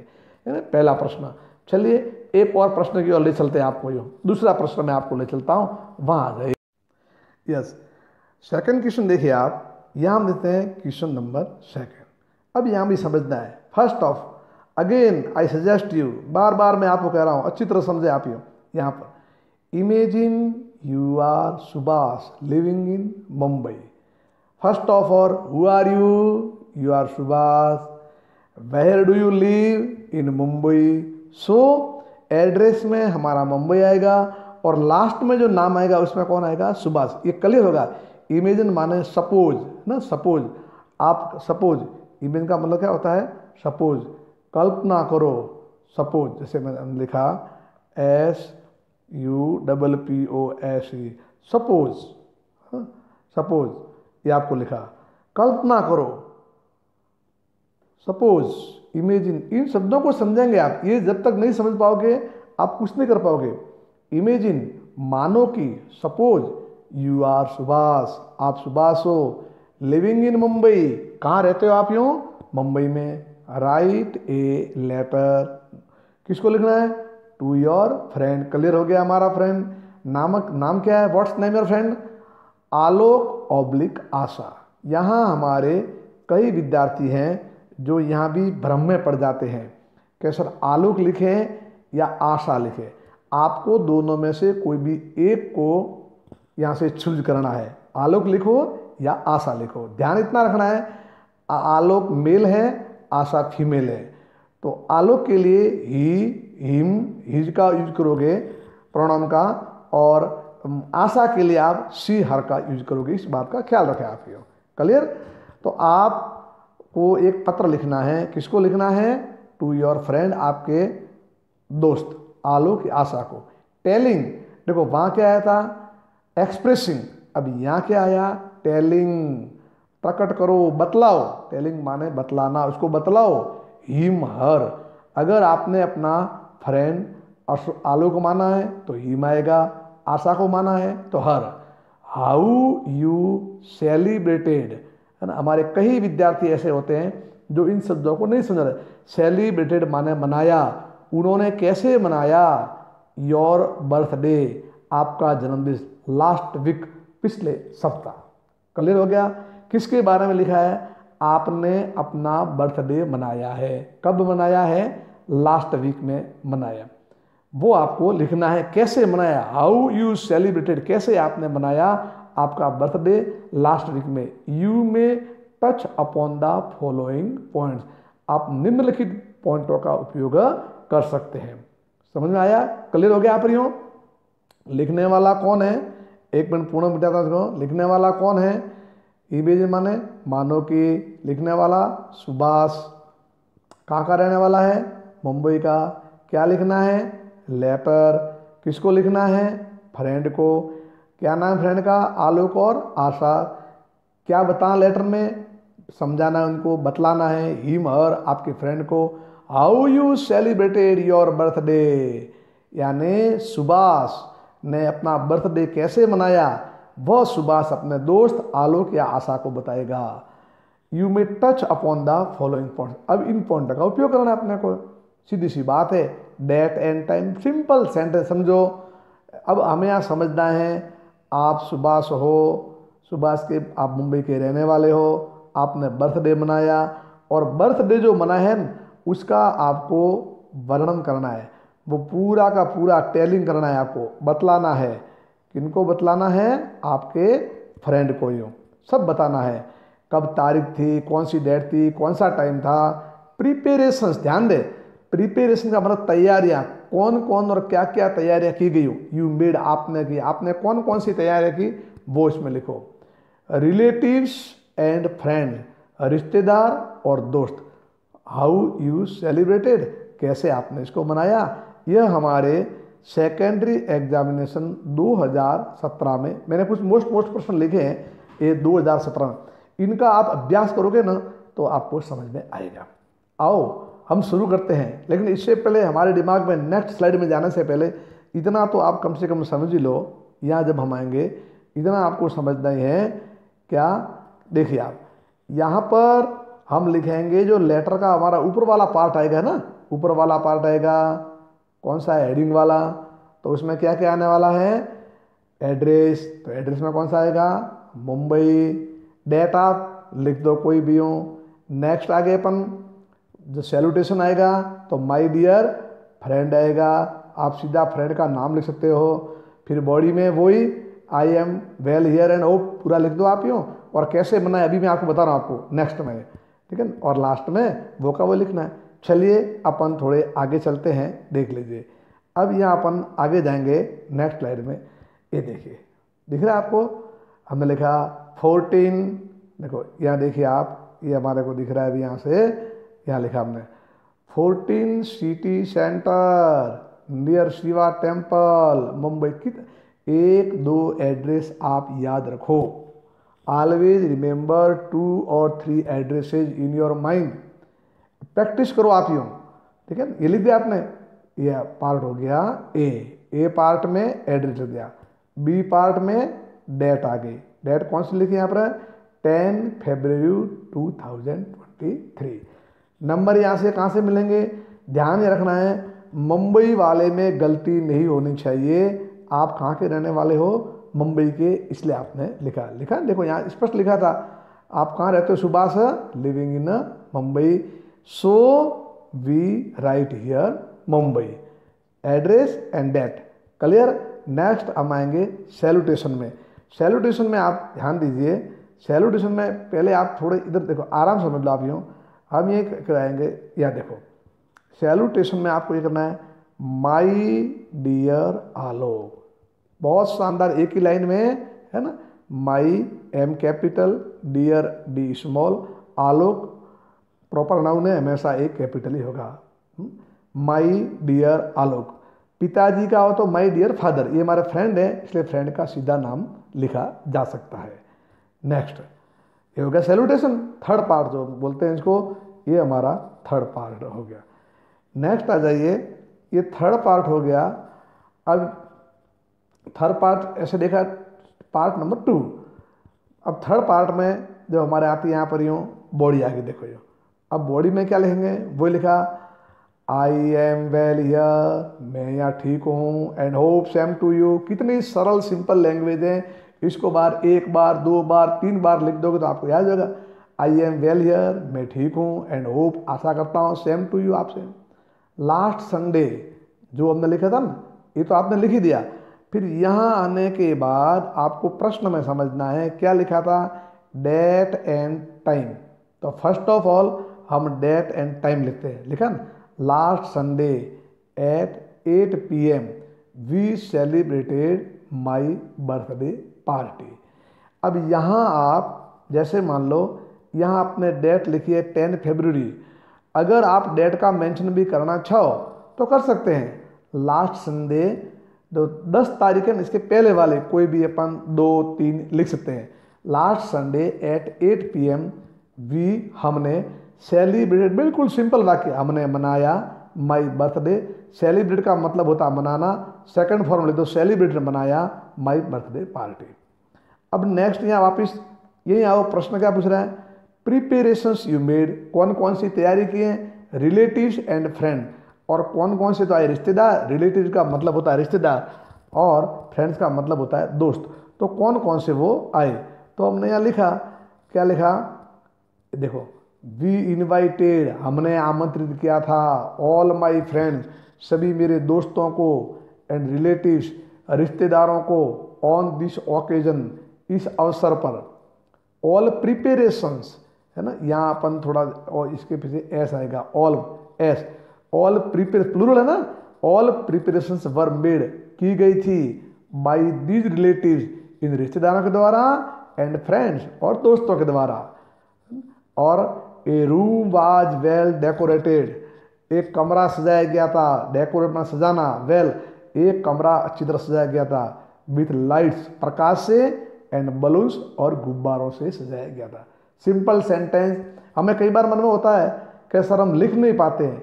है ना। पहला प्रश्न। चलिए एक और प्रश्न की ओर ले चलते हैं आपको, दूसरा प्रश्न मैं आपको ले चलता हूँ, वहाँ आ जाइए। यस, सेकंड क्वेश्चन देखिए आप, यहाँ हम देते हैं क्वेश्चन नंबर 2। अब यहाँ भी समझना है। First of again I suggest you, बार बार मैं आपको कह रहा हूँ, अच्छी तरह समझे आप। यहाँ पर imagine you are Subhash living in Mumbai. First of all, who are you? You are Subhash. Where do you live? In Mumbai. So address में हमारा मुंबई आएगा, और लास्ट में जो नाम आएगा उसमें कौन आएगा? सुभाष। ये क्लियर होगा। इमेजिन माने सपोज ना, सपोज। आप सपोज, इमेजिन का मतलब क्या होता है? सपोज, कल्पना करो। सपोज, जैसे मैंने लिखा SUPPOSE, सपोज। सपोज ये आपको लिखा, कल्पना करो, सपोज, इमेजिन। इन शब्दों को समझेंगे आप, ये जब तक नहीं समझ पाओगे आप कुछ नहीं कर पाओगे। इमेजिन मानो कि, सपोज यू आर सुभाष, आप सुभाष हो, लिविंग इन मुंबई, कहाँ रहते हो आप? यूँ मुंबई में। राइट ए लेटर, किसको लिखना है? To your friend. क्लियर हो गया हमारा फ्रेंड। नाम क्या है? What's name your friend? Alok oblique Asha. यहाँ हमारे कई विद्यार्थी हैं जो यहाँ भी भ्रम में पड़ जाते हैं कि सर आलोक लिखे या आशा लिखे। आपको दोनों में से कोई भी एक को यहाँ से चूज करना है, आलोक लिखो या आशा लिखो। ध्यान इतना रखना है, आलोक मेल है, आशा फीमेल है। तो आलोक के लिए ही, हिम, हिज का यूज करोगे प्रोनाउन का, और आशा के लिए आप शी, हर का यूज करोगे। इस बात का ख्याल रखें आप। क्लियर? तो आपको एक पत्र लिखना है। किसको लिखना है? टू योर फ्रेंड, आपके दोस्त आलोक, आशा को। टेलिंग, देखो वहाँ क्या आया था? एक्सप्रेसिंग। अब यहाँ क्या आया? टेलिंग। प्रकट करो, बतलाओ। टेलिंग माने बतलाना, उसको बतलाओ। हिम, हर। अगर आपने अपना फ्रेंड आलोक को माना है तो हिम आएगा, आशा को माना है तो हर। हाउ यू सेलिब्रेटेड, है ना। हमारे कई विद्यार्थी ऐसे होते हैं जो इन शब्दों को नहीं समझ रहे। सेलिब्रेटेड माने मनाया, उन्होंने कैसे मनाया? योर बर्थडे, आपका जन्मदिन, लास्ट वीक, पिछले सप्ताह। क्लियर हो गया? किसके बारे में लिखा है? आपने अपना बर्थडे मनाया है। कब मनाया है? लास्ट वीक में मनाया। वो आपको लिखना है, कैसे मनाया? हाउ यू सेलिब्रेटेड, कैसे आपने मनाया आपका बर्थडे लास्ट वीक में। यू में touch upon the following points, आप निम्नलिखित पॉइंटों का उपयोग कर सकते हैं। समझ में आया? क्लियर हो गया? आप यूँ लिखने वाला कौन है? एक मिनट पूर्ण विद्यार्थी को, लिखने वाला कौन है? इमेजिन माने मानो कि, लिखने वाला सुभाष। कहाँ का रहने वाला है? मुंबई का। क्या लिखना है? लेटर। किसको लिखना है? फ्रेंड को। क्या नाम फ्रेंड का? आलोक और आशा। क्या बताना लेटर में? समझाना है उनको, बतलाना है। हिम, हर, आपके फ्रेंड को। How you celebrated your birthday, यानी सुभाष ने अपना बर्थडे कैसे मनाया, वह सुभाष अपने दोस्त आलोक या आशा को बताएगा। You may touch upon the following point. अब इन पॉइंट का उपयोग करना है अपने को, सीधी सी बात है। Date and time, simple sentence समझो। अब हमें यहाँ समझना है, आप सुभाष हो, सुभाष के आप मुंबई के रहने वाले हो, आपने बर्थडे मनाया, और बर्थडे जो मना है उसका आपको वर्णन करना है। वो पूरा का पूरा टेलिंग करना है, आपको बतलाना है। किनको बतलाना है? आपके फ्रेंड को। यूँ सब बताना है, कब तारीख थी, कौन सी डेट थी, कौन सा टाइम था। प्रिपेरेशंस, ध्यान दे, प्रिपेरेशन का मतलब तैयारियाँ, कौन कौन और क्या क्या तैयारियाँ की गई हो। यू मेड, आपने की, आपने कौन कौन सी तैयारियाँ की, वो इसमें लिखो। रिलेटिव्स एंड फ्रेंड, रिश्तेदार और दोस्त। हाउ यू सेलिब्रेटेड, कैसे आपने इसको मनाया। यह हमारे सेकेंडरी एग्जामिनेशन 2017 में मैंने कुछ मोस्ट प्रश्न लिखे हैं, ये 2017 में, इनका आप अभ्यास करोगे ना तो आपको समझ में आएगा। आओ हम शुरू करते हैं, लेकिन इससे पहले हमारे दिमाग में नेक्स्ट स्लाइड में जाने से पहले इतना तो आप कम से कम समझ ही लो। यहाँ जब हम आएंगे इतना आपको समझना ही है। क्या, देखिए आप यहाँ पर हम लिखेंगे जो लेटर का हमारा ऊपर वाला पार्ट आएगा ना, ऊपर वाला पार्ट आएगा कौन सा, हेडिंग वाला। तो उसमें क्या क्या आने वाला है, एड्रेस, तो एड्रेस में कौन सा आएगा, मुंबई। डेट आप लिख दो कोई भी हो। नेक्स्ट आगे अपन जो सैल्यूटेशन आएगा तो माय डियर फ्रेंड आएगा, आप सीधा फ्रेंड का नाम लिख सकते हो। फिर बॉडी में वही I am well here and hope पूरा लिख दो आप यूँ, और कैसे बनाए अभी मैं आपको बता रहा हूँ आपको नेक्स्ट में, ठीक है। और लास्ट में वो का वो लिखना है। चलिए अपन थोड़े आगे चलते हैं, देख लीजिए। अब यहाँ अपन आगे जाएंगे नेक्स्ट स्लाइड में। ये देखिए, दिख रहा है आपको, हमने लिखा 14, देखो यहाँ देखिए आप, ये हमारे को दिख रहा है अभी यहाँ से, यहाँ लिखा हमने 14 city centre near Shiva temple Mumbai. एक दो एड्रेस आप याद रखो। Always remember 2 or 3 addresses in your mind. Practice करो आप यूँ, ठीक है। ये लिख दिया आपने, ये पार्ट हो गया ए पार्ट में एड्रेस लिख दिया, बी पार्ट में डेट आ गई। डेट कौन सी लिखी यहाँ पर, 10 फरवरी 2023। नंबर यहाँ से कहाँ से मिलेंगे, ध्यान ये रखना है, मुंबई वाले में गलती नहीं होनी चाहिए। आप कहाँ के रहने वाले हो, मुंबई के, इसलिए आपने लिखा देखो यहाँ स्पष्ट लिखा था। आप कहाँ रहते हो, Subhash, living in Mumbai, so we write here Mumbai, address and date, clear. Next हम आएंगे सैल्यूटेशन में। सैल्यूटेशन में आप ध्यान दीजिए, सैल्यूटेशन में पहले आप थोड़े इधर देखो, आराम समझ लो आप यूँ। हम ये कराएंगे, या देखो सैल्यूटेशन में आपको ये करना है, माई डियर आलोक, बहुत शानदार, एक ही लाइन में है ना। My M capital, dear D small, Alok proper noun है, हमेशा एक कैपिटल ही होगा। My dear Alok. पिताजी का हो तो माई डियर फादर, ये हमारे फ्रेंड है इसलिए फ्रेंड का सीधा नाम लिखा जा सकता है। नेक्स्ट ये हो गया सैल्यूटेशन, थर्ड पार्ट जो बोलते हैं इसको, ये हमारा थर्ड पार्ट हो गया। नेक्स्ट आ जाइए, ये थर्ड पार्ट हो गया। अब थर्ड पार्ट ऐसे देखा, पार्ट नंबर 2। अब थर्ड पार्ट में जो हमारे आती है यहाँ पर यूँ बॉडी आगे देखो यूँ। अब बॉडी में क्या लिखेंगे, वो लिखा आई एम वेल हियर, मैं यहाँ ठीक हूँ, and hope same to you. कितनी सरल सिंपल लैंग्वेज है, इसको एक बार 2 बार 3 बार लिख दोगे तो आपको याद हो जाएगा। आई एम वेल हियर, मैं ठीक हूँ, एंड होप आशा करता हूँ, सेम टू यू आपसे। लास्ट संडे जो हमने लिखा था ना, ये तो आपने लिख ही दिया। फिर यहाँ आने के बाद आपको प्रश्न में समझना है क्या लिखा था, डेट एंड टाइम। तो फर्स्ट ऑफ ऑल हम डेट एंड टाइम लिखते हैं, लिखा ना, last Sunday at 8 PM we celebrated my birthday party. अब यहाँ आप जैसे मान लो यहाँ आपने डेट लिखी है 10 फरवरी, अगर आप डेट का मेंशन भी करना चाहो तो कर सकते हैं। लास्ट संडे जो 10 तारीख है, इसके पहले वाले कोई भी अपन 2 3 लिख सकते हैं। Last Sunday at 8 PM we, हमने सेलिब्रेटेड, बिल्कुल सिंपल वाक्य, हमने मनाया माई बर्थडे। सेलिब्रेट का मतलब होता है मनाना, सेकंड फॉर्म लिख दो, सेलिब्रेटेड, मनाया माई बर्थडे पार्टी। अब नेक्स्ट यहाँ वापस यही आओ, प्रश्न क्या पूछ रहा है, प्रिपेरेशंस यू मेड, कौन कौन सी तैयारी की है, रिलेटिव्स एंड फ्रेंड, और कौन कौन से तो आए रिश्तेदार, रिलेटिव्स का मतलब होता है रिश्तेदार और फ्रेंड्स का मतलब होता है दोस्त। तो कौन कौन से वो आए, तो हमने यहाँ लिखा, क्या लिखा, देखो वी इन्वाइटेड, हमने आमंत्रित किया था, ऑल माई फ्रेंड्स, सभी मेरे दोस्तों को, एंड रिलेटिव्स, रिश्तेदारों को, ऑन दिस ओकेजन, इस अवसर पर, ऑल प्रिपेरेशंस, है ना, यहाँ अपन थोड़ा और इसके पीछे एस आएगा, all S, all prepare plural है ना, ऑल प्रिपरेशंस वर मेड, की गई थी, बाई दीज रिलेटिव्स, इन रिश्तेदारों के द्वारा, एंड फ्रेंड्स, और दोस्तों के द्वारा। और ए रूम वाज वेल डेकोरेटेड, एक कमरा सजाया गया था, डेकोरेट में सजाना, वेल एक कमरा अच्छी तरह सजाया गया था, विथ लाइट्स, प्रकाश से, एंड बलून्स, और गुब्बारों से सजाया गया था। Simple sentence. हमें कई बार मन में होता है कि सर हम लिख नहीं पाते हैं,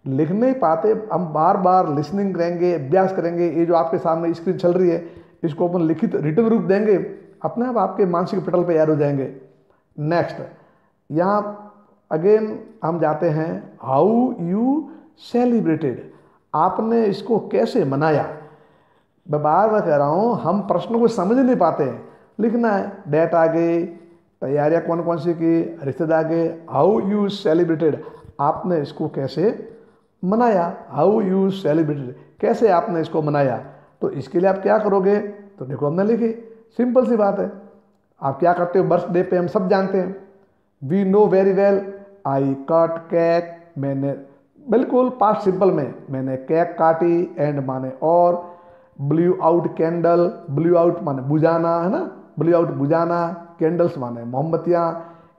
लिख नहीं पाते, हम बार बार लिसनिंग करेंगे, अभ्यास करेंगे। ये जो आपके सामने स्क्रीन चल रही है, इसको अपन लिखित रिटन रूप देंगे, अपने आप आपके मानसिक पटल पर याद हो जाएंगे। नेक्स्ट, यहाँ अगेन हम जाते हैं, हाउ यू सेलिब्रेटेड, आपने इसको कैसे मनाया। मैं बार बार कह रहा हूँ, हम प्रश्न को समझ नहीं पाते हैं, लिखना है, डेट आ गई, तैयारियाँ कौन कौन सी की, रिश्तेदार आ गए, हाउ यू सेलिब्रेटेड, आपने इसको कैसे मनाया, हाउ यू सेलिब्रेटेड, कैसे आपने इसको मनाया। तो इसके लिए आप क्या करोगे, तो देखो हमने लिखी, सिंपल सी बात है। आप क्या करते हो बर्थडे पे, हम सब जानते हैं, we know very well, I cut cake, मैंने, बिल्कुल पास्ट सिंपल में, मैंने केक काटी, एंड माने और, blew out candle, blew out माने बुझाना, है ना, ब्लू आउट बुझाना, कैंडल्स माने मोमबत्तियाँ,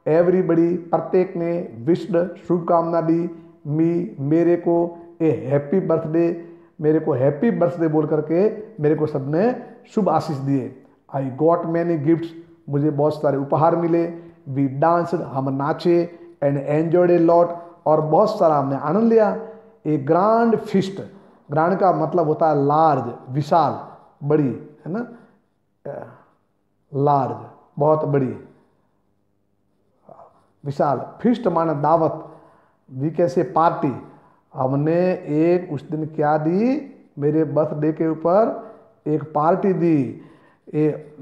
एवरीबडी, प्रत्येक ने, विश्ड, शुभकामना दी, मी, मेरे को, ए हैप्पी बर्थडे, मेरे को हैप्पी बर्थडे बोल करके मेरे को सबने शुभ आशीष दिए। आई गॉट मैनी गिफ्ट्स, मुझे बहुत सारे उपहार मिले। वी डांस्ड, हम नाचे, एंड एंजॉयड ए लॉट, और बहुत सारा हमने आनंद लिया। ए ग्रांड फिस्ट, ग्रांड का मतलब होता है लार्ज, विशाल, बड़ी, है ना, लार्ज, बहुत बड़ी, विशाल, फिस्ट माने दावत, वी कैसे पार्टी, हमने एक उस दिन क्या दी, मेरे बर्थडे के ऊपर एक पार्टी दी। ए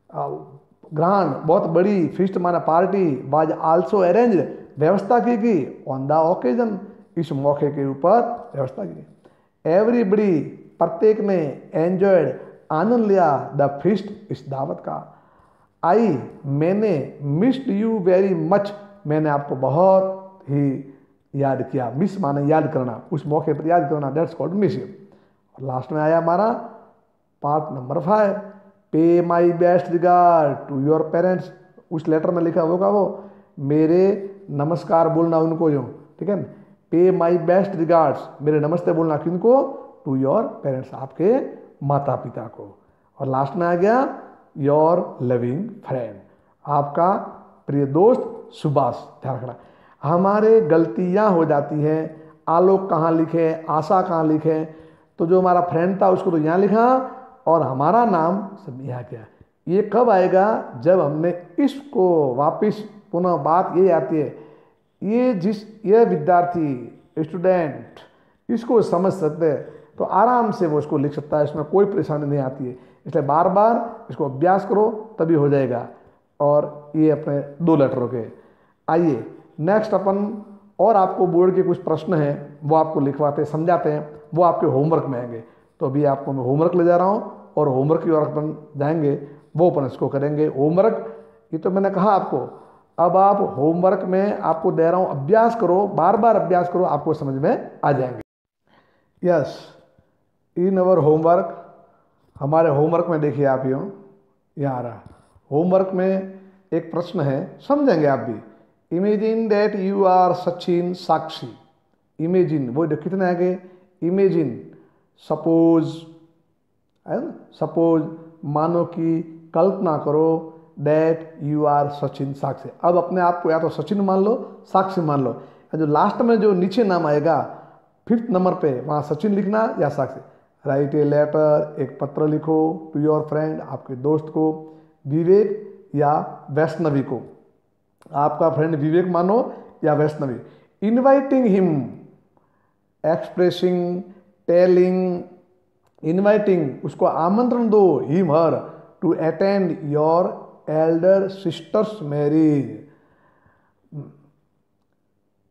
ग्रांड, बहुत बड़ी, फिस्ट माना पार्टी, वाज आल्सो अरेंज, व्यवस्था की गई, ऑन द ओकेजन, इस मौके के ऊपर व्यवस्था की गई। एवरीबडी, प्रत्येक ने, एंजॉयड, आनंद लिया, द फिस्ट, इस दावत का। आई, मैंने, मिस्ड यू वेरी मच, मैंने आपको बहुत ही याद किया, मिस माने याद करना, उस मौके पर याद करना, दैट्स कॉल्ड मिस यू। और लास्ट में आया हमारा part number 5, pay my best regard to your parents, उस लेटर में लिखा होगा वो, मेरे नमस्कार बोलना उनको, जो, ठीक है, पे माई बेस्ट रिगार्ड्स, मेरे नमस्ते बोलना किनको, टू योर पेरेंट्स, आपके माता पिता को। और लास्ट में आ गया योर लविंग फ्रेंड, आपका प्रिय दोस्त सुभाष। ध्यान रखना, हमारे गलतियां हो जाती हैं, आलोक कहाँ लिखे, आशा कहाँ लिखे, तो जो हमारा फ्रेंड था उसको तो यहाँ लिखा, और हमारा नाम सब यहाँ किया। ये कब आएगा, जब हमने इसको वापस, पुनः बात ये आती है, ये विद्यार्थी, स्टूडेंट इसको समझ सकते हैं तो आराम से वो इसको लिख सकता है, इसमें कोई परेशानी नहीं आती है। इसलिए बार बार इसको अभ्यास करो, तभी हो जाएगा। और ये अपने 2 लेटरों के। आइए नेक्स्ट अपन, और आपको बोर्ड के कुछ प्रश्न हैं वो आपको लिखवाते समझाते हैं, वो आपके होमवर्क में आएंगे। तो अभी आपको मैं होमवर्क ले जा रहा हूँ, और होमवर्क की ओर अपन जाएंगे, वो अपन इसको करेंगे। होमवर्क, ये तो मैंने कहा आपको, अब आप होमवर्क में आपको दे रहा हूँ, अभ्यास करो, बार बार अभ्यास करो, आपको समझ में आ जाएंगे। यस, इन अवर होमवर्क, हमारे होमवर्क में देखिए आप, यहाँ आ रहा, होमवर्क में एक प्रश्न है, समझेंगे आप भी। Imagine that you are Sachin Sakshi, imagine, वो कितने आगे, इमेजिन, सपोज, है ना, सपोज, मानो कि, कल्पना करो, दैट यू आर सचिन साक्षी। अब अपने आप को या तो सचिन मान लो, साक्षी मान लो, जो लास्ट में जो नीचे नाम आएगा 5th नंबर पे, वहाँ सचिन लिखना या साक्षी। राइट ए लेटर, एक पत्र लिखो, टू योर फ्रेंड, आपके दोस्त को, विवेक या वैष्णवी को, आपका फ्रेंड विवेक मानो या Vaishnavi. Inviting him, expressing, telling, inviting, उसको आमंत्रण दो, him her, to attend your elder sister's marriage.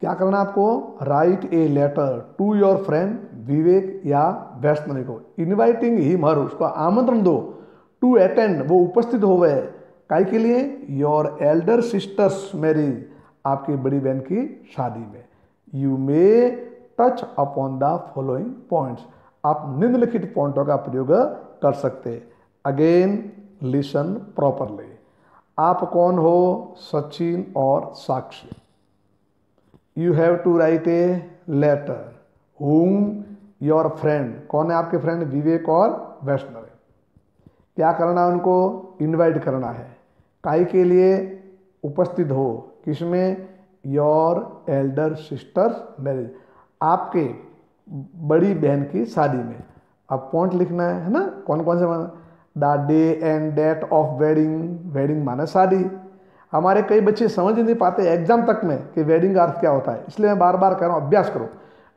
क्या करना आपको, write a letter to your friend Vivek या वैष्णवी को, इनवाइटिंग हिम हर, उसको आमंत्रण दो, टू अटेंड, वो उपस्थित हो गए, काय के लिए, योर एल्डर सिस्टर्स मैरिज, आपकी बड़ी बहन की शादी में। You may touch upon the following points, आप निम्नलिखित पॉइंटों का प्रयोग कर सकते। Again listen properly. आप कौन हो, सचिन और Sakshi. You have to write a letter. whom your friend, कौन है आपके फ्रेंड, विवेक और वैष्णव। क्या करना है उनको, इनवाइट करना है, काहे के लिए, उपस्थित हो, किसमें, योर एल्डर सिस्टर मैरिज, आपके बड़ी बहन की शादी में। अब पॉइंट लिखना है ना, कौन कौन से, the day and date of wedding, wedding माने शादी। हमारे कई बच्चे समझ नहीं पाते एग्जाम तक में कि वेडिंग का अर्थ क्या होता है, इसलिए मैं बार बार कह रहा हूँ, अभ्यास करो।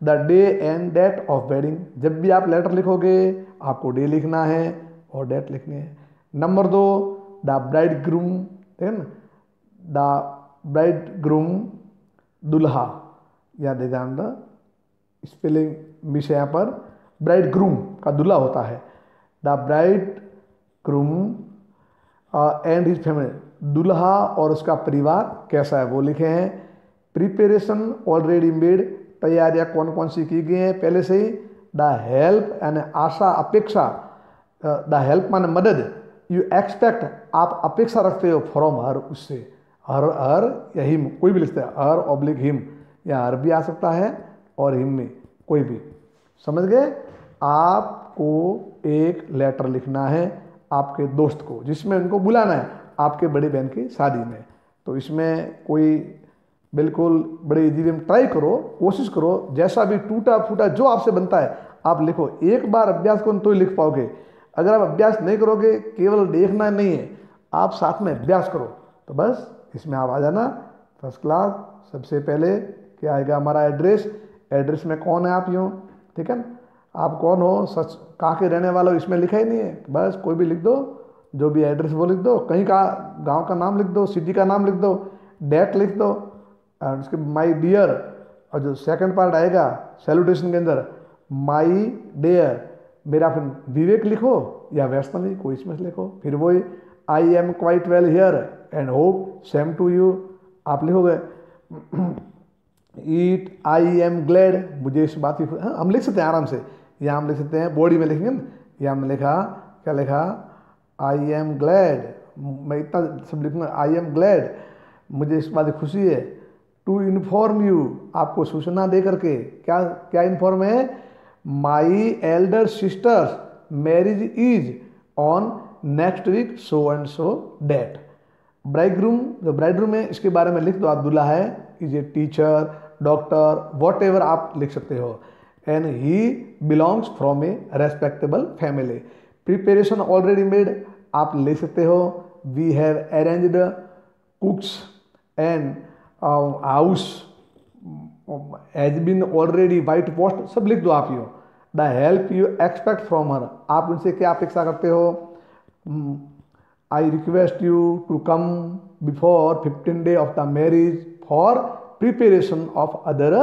The day and date of wedding, जब भी आप लेटर लिखोगे आपको डे लिखना है और डेट लिखनी है। नंबर 2, द ब्राइड ग्रूम, ठीक है ना, द ब्राइड ग्रूम, दुल्हा, या ध्यान द स्पेलिंग मिस है यहाँ पर, ब्राइड ग्रूम का दूल्हा होता है, the bride groom and his family, दूल्हा और उसका परिवार कैसा है वो लिखे हैं। प्रिपरेशन ऑलरेडी मेड, तैयारियां कौन कौन सी की गई हैं पहले से ही। द हेल्प यानी आशा अपेक्षा, द हेल्प माने मदद, यू एक्सपेक्ट आप अपेक्षा रखते हो फ्रॉम हर, उससे, हर या हिम, कोई भी लिखते हैं, हर ऑब्लिक हिम, या हर भी आ सकता है और हिम में कोई भी, समझ गए। आपको एक लेटर लिखना है आपके दोस्त को जिसमें उनको बुलाना है आपके बड़ी बहन की शादी में। तो इसमें कोई बिल्कुल बड़े इजी में ट्राई करो, कोशिश करो, जैसा भी टूटा फूटा जो आपसे बनता है आप लिखो। एक बार अभ्यास करो तो ही लिख पाओगे। अगर आप अभ्यास नहीं करोगे, केवल देखना नहीं है, आप साथ में अभ्यास करो, तो बस इसमें आप आ जाना फर्स्ट क्लास। सबसे पहले क्या आएगा, हमारा एड्रेस, एड्रेस में कौन है आप, यूँ, ठीक है ना, आप कौन हो, सच कहाँ के रहने वाले हो, इसमें लिखा ही नहीं है, बस कोई भी लिख दो, जो भी एड्रेस वो लिख दो, कहीं का गांव का नाम लिख दो, सिटी का नाम लिख दो, डेट लिख दो, और उसके माई डियर, और जो सेकंड पार्ट आएगा सैल्यूटेशन के अंदर, माई डियर, मेरा फिर विवेक लिखो या वैष्णवी, कोई इसमें से लिखो। फिर वही I am quite well here and hope same to you, आप लिखोगे। ईट आई एम ग्लैड, मुझे इस बात की, हाँ, हम लिख सकते हैं आराम से, या हम लिख सकते हैं बॉडी में लिखेंगे ना, या हमने लिखा, क्या लिखा, आई एम ग्लैड, मैं इतना सब लिखूंगा, आई एम ग्लैड, मुझे इस बात की खुशी है, टू इन्फॉर्म यू, आपको सूचना दे करके, क्या क्या इन्फॉर्म है, my elder sister's marriage is on next week so and so date. Bridegroom, जो ब्राइडग्रूम है इसके बारे में लिख दो, आप दूल्हा है, is a teacher, doctor, whatever आप लिख सकते हो, and he belongs from a respectable family. Preparation already made, आप ले सकते हो, we have arranged cooks and house has been already white post, सब लिख दो आप यो। The help you expect from her, आप उनसे क्या अपेक्षा करते हो, I request you to come before 15 day of the marriage for preparation of other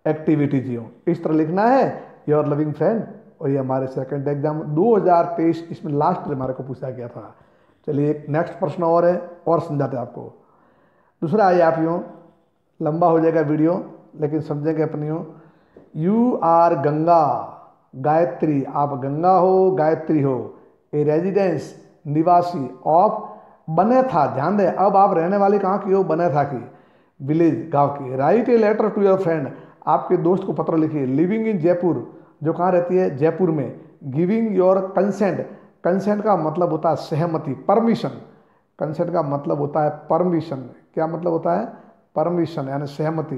activities, यूँ इस तरह लिखना है। योर लविंग फ्रेंड, और ये हमारे सेकंड एग्जाम 2023 इसमें लास्ट हमारे को पूछा गया था। चलिए एक नेक्स्ट प्रश्न और है, और समझाते हैं आपको। दूसरा आइए आप यूँ, लंबा हो जाएगा वीडियो लेकिन समझेंगे अपनी यूँ। यू आर गंगा, गायत्री, आप गंगा हो, गायत्री हो, ए रेजिडेंस, निवासी ऑफ बनेथा, ध्यान दें अब आप रहने वाले कहाँ की हो, बनेथा की, विलेज, गांव की। Write a letter to your friend, आपके दोस्त को पत्र लिखिए। लिविंग इन जयपुर, जो कहाँ रहती है, जयपुर में। गिविंग योर कंसेंट, कंसेंट का मतलब होता है सहमति, परमिशन, कंसेंट का मतलब होता है परमिशन, क्या मतलब होता है, परमिशन यानी सहमति,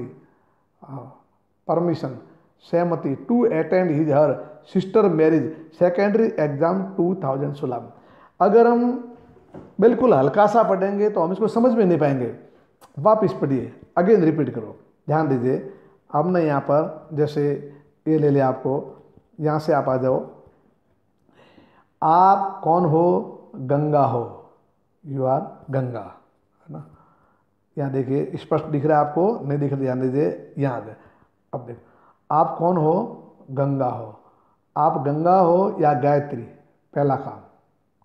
परमिशन, सहमति। To attend his her sister marriage secondary exam 2016। अगर हम बिल्कुल हल्का सा पढ़ेंगे तो हम इसको समझ में नहीं पाएंगे। वापिस पढ़िए, अगेन रिपीट करो, ध्यान दीजिए। अब ना यहाँ पर जैसे ये ले ले, आपको यहाँ से आप आ जाओ, आप कौन हो, गंगा हो, यू आर गंगा, है ना। यहाँ देखिए स्पष्ट दिख रहा है आपको, नहीं दिख रहा, ध्यान दीजिए, यहाँ दे। अब देखो आप कौन हो, गंगा हो, आप गंगा हो या गायत्री, पहला काम,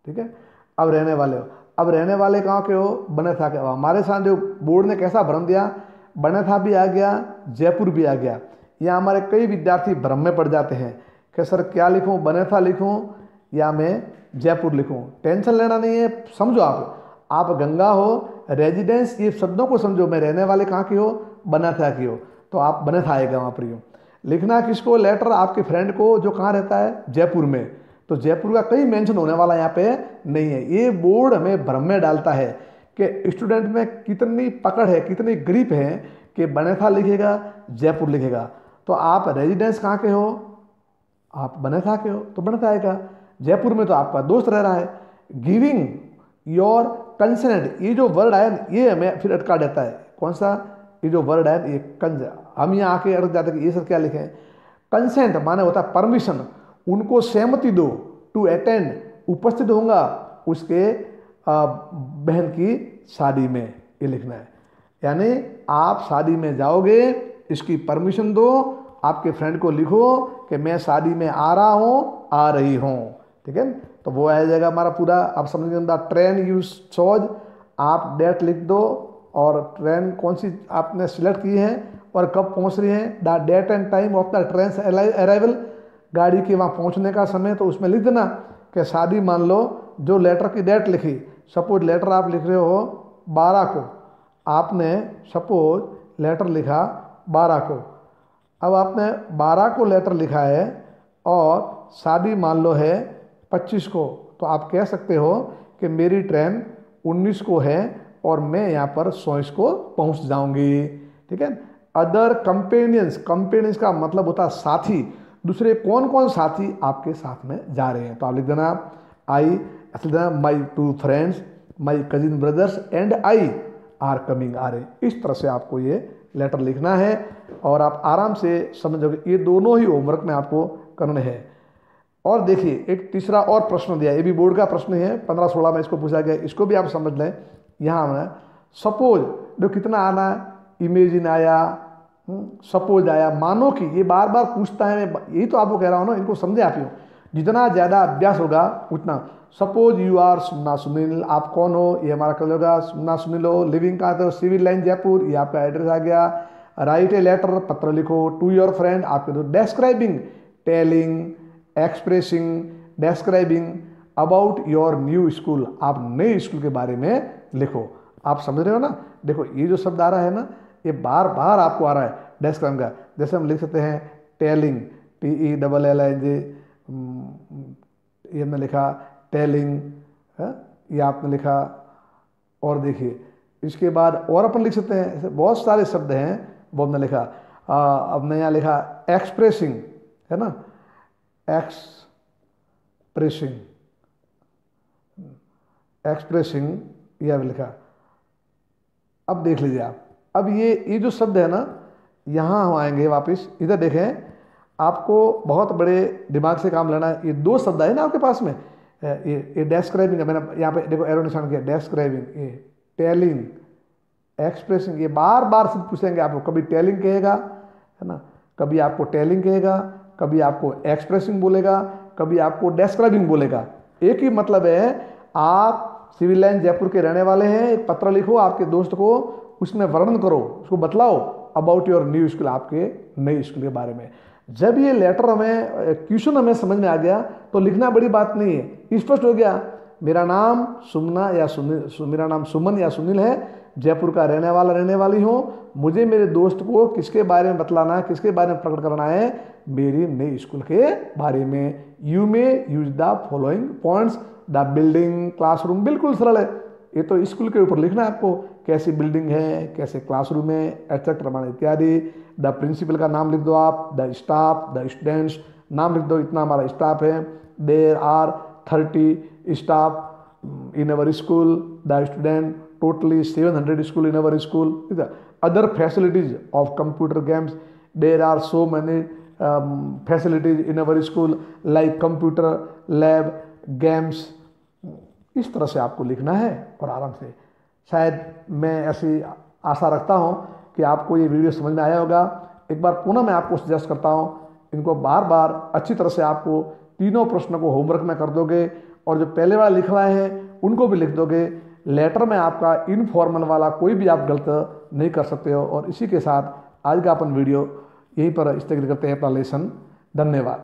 ठीक है। अब रहने वाले हो, अब रहने वाले कहाँ के हो, बनेथा के हो। हमारे साथ जो बोर्ड ने कैसा भ्रम दिया, बनेथा भी आ गया, जयपुर भी आ गया। यहाँ हमारे कई विद्यार्थी भ्रम में पड़ जाते हैं कि सर क्या लिखूँ, बनेथा लिखूँ या मैं जयपुर लिखूँ। टेंशन लेना नहीं है, समझो आप गंगा हो, रेजिडेंस, ये शब्दों को समझो, मैं रहने वाले कहाँ की हो, बनेथा की हो, तो आप बनेथा आएगा वहाँ पर। यूँ लिखना किसको, लेटर आपके फ्रेंड को जो कहाँ रहता है, जयपुर में। तो जयपुर का कहीं मेंशन होने वाला यहाँ पे नहीं है। ये बोर्ड हमें भ्रम में डालता है कि स्टूडेंट में कितनी पकड़ है, कितनी ग्रिप है कि बनेथा लिखेगा, जयपुर लिखेगा। तो आप रेजिडेंस कहाँ के हो, आप बनेथा के हो तो बनेथा आएगा। जयपुर में तो आपका दोस्त रह रहा है। गिविंग योर कंसेंट, ये जो वर्ड है ये हमें फिर अटका देता है। कौन सा, ये जो वर्ड है ये कंज, हम यहाँ आके अटक जाते हैं कि ये सब क्या लिखे हैं। कंसेंट माने होता है परमिशन, उनको सहमति दो, टू अटेंड, उपस्थित होऊंगा उसके बहन की शादी में, ये लिखना है। यानी आप शादी में जाओगे, इसकी परमिशन दो, आपके फ्रेंड को लिखो कि मैं शादी में आ रहा हूँ, आ रही हूँ, ठीक है। तो वो आ जाएगा हमारा पूरा, आप समझ गए। ट्रेन यू चॉज, आप डेट लिख दो और ट्रेन कौन सी आपने सिलेक्ट की है और कब पहुँच रही है, the date and time of the train arrival, गाड़ी के वहाँ पहुँचने का समय, तो उसमें लिख देना कि शादी, मान लो जो लेटर की डेट लिखी, सपोज लेटर आप लिख रहे हो 12 को, आपने सपोज लेटर लिखा 12 को, अब आपने 12 को लेटर लिखा है और शादी मान लो है 25 को, तो आप कह सकते हो कि मेरी ट्रेन 19 को है और मैं यहाँ पर 24 को पहुँच जाऊँगी, ठीक है। अदर कंपेनियंस, कंपेनियंस का मतलब होता है साथी, दूसरे कौन कौन साथी आपके साथ में जा रहे हैं, तो आप लिख देना आई, लिख देना my 2 friends, my cousin brothers and I are coming, आ रहे। इस तरह से आपको ये लेटर लिखना है और आप आराम से समझोगे। ये दोनों ही होमवर्क में आपको करने हैं। और देखिए एक तीसरा और प्रश्न दिया, ये भी बोर्ड का प्रश्न है, 15-16 में इसको पूछा गया, इसको भी आप समझ लें। यहाँ हमने सपोज जो कितना आना, इमेजिन आया, सपोज आया, मानो कि, ये बार बार पूछता है, मैं यही तो आपको कह रहा हूँ ना, इनको समझे आप ही हो। जितना ज़्यादा अभ्यास होगा उतना। सपोज यू आर सुन्ना सुनील, आप कौन हो, ये हमारा कल होगा, सुन्ना सुनील हो, लिविंग कहाँ थे, सिविल लाइन जयपुर, ये आपका एड्रेस आ गया। राइट ए लेटर, पत्र लिखो, टू योर फ्रेंड, आपके दो। Describing, telling, expressing, describing about your new school, आप नए स्कूल के बारे में लिखो। आप समझ रहे हो ना। देखो ये जो शब्द आ रहा है ना, ये बार बार आपको आ रहा है डेस्क्राइब का। जैसे हम लिख सकते हैं टेलिंग, TELLING, ये हमने लिखा टेलिंग, ये आपने लिखा। और देखिए इसके बाद और अपन लिख सकते हैं, ऐसे बहुत सारे शब्द हैं वो हमने लिखा। अब मैं यहाँ लिखा एक्सप्रेसिंग, है ना, एक्सप्रेसिंग, एक्सप्रेसिंग, ये अब लिखा। अब देख लीजिए आप, अब ये जो शब्द है ना, यहाँ हम आएंगे वापस, इधर देखें, आपको बहुत बड़े दिमाग से काम लेना है। ये 2 शब्द है ना आपके पास में, ये डेस्क्राइबिंग, मैंने यहाँ पे देखो एरो निशान किया, डेस्क्राइबिंग, ये टेलिंग, एक्सप्रेसिंग, ये बार बार शब्द पूछेंगे आपको। कभी टेलिंग कहेगा, है ना, कभी आपको टेलिंग कहेगा, कभी आपको एक्सप्रेसिंग बोलेगा, कभी आपको डेस्क्राइबिंग बोलेगा। एक ही मतलब है, आप सिविल लाइन जयपुर के रहने वाले हैं, एक पत्र लिखो आपके दोस्त को, उसमें वर्णन करो, उसको बतलाओ अबाउट योर न्यू स्कूल, आपके नए स्कूल के बारे में। जब ये लेटर हमें, क्वेश्चन हमें समझ में आ गया तो लिखना बड़ी बात नहीं है, स्पष्ट हो गया। मेरा नाम सुमना या सुनील, मेरा नाम सुमन या सुनील है, जयपुर का रहने वाली हूँ। मुझे मेरे दोस्त को किसके बारे में बतलाना है, किसके बारे में प्रकट करना है, मेरी नई स्कूल के बारे में। You may use the following points, the building, classroom, बिल्कुल सरल है। ये तो स्कूल के ऊपर लिखना है आपको, कैसी बिल्डिंग है, कैसे क्लासरूम है, एक्सेट्रा इत्यादि। द प्रिंसिपल का नाम लिख दो आप, द स्टाफ, द स्टूडेंट्स, नाम लिख दो, इतना हमारा स्टाफ है। There are 30 staff in our school, the student totally 700 school in our school. Other facilities of computer games, there are so many facilities in our school like computer lab, games. इस तरह से आपको लिखना है और आराम से। शायद मैं ऐसी आशा रखता हूँ कि आपको ये वीडियो समझ में आया होगा। एक बार पुनः मैं आपको सजेस्ट करता हूँ, इनको बार बार अच्छी तरह से आपको तीनों प्रश्नों को होमवर्क में कर दोगे और जो पहले वाला लिखवा है उनको भी लिख दोगे। लेटर में आपका इनफॉर्मल वाला कोई भी आप गलत नहीं कर सकते हो। और इसी के साथ आज का अपन वीडियो यहीं पर स्थगित करते हैं अपना लेसन। धन्यवाद।